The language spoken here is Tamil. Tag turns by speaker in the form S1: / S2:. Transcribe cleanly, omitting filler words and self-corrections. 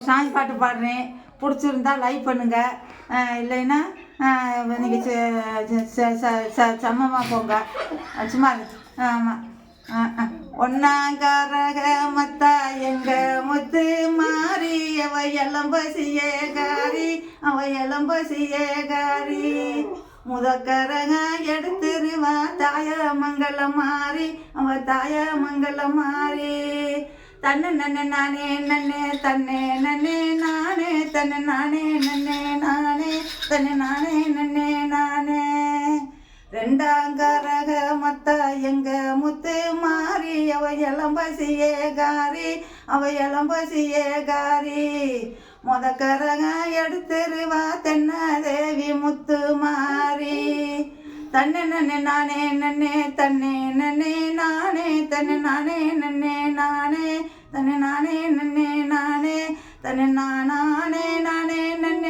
S1: சாமி பாட்டு பாடுறேன், பிடிச்சிருந்தா லைக் பண்ணுங்க. இல்லைன்னா நீங்கள் சமமாக போங்க. சும்மா ஆமாம். ஒன்னாங்காரக மத்தா எங்க முத்து மாறி அவ எலம்பசியேகாரி, அவ எலம்பசியேகாரி. முதக்கரக எடுத்துருவா தாய மங்களம் மாறி, அவ தாய மங்களம் மாறி. தன்னை நன்னே நானே நன்னே தன்னே நன்னே நானே தன்னை நானே நன்னே நானே தன்னை நானே நன்னே நானே. ரெண்டாங்காரக மத்தா எங்க முத்து மாறி அவ எலம்பசியேகாரி, அவ எலம்பசியேகாரி. முதக்கரக எடுத்துருவா தென்னாதேவி முத்து மாறி. தன்னை நன்னே நானே நன்னே தன்னே நன்னே நானே தன்னை நானே நன்னே நானே தன்னை நானே நன்னே நானே தன்னை நானே நானே நன்னே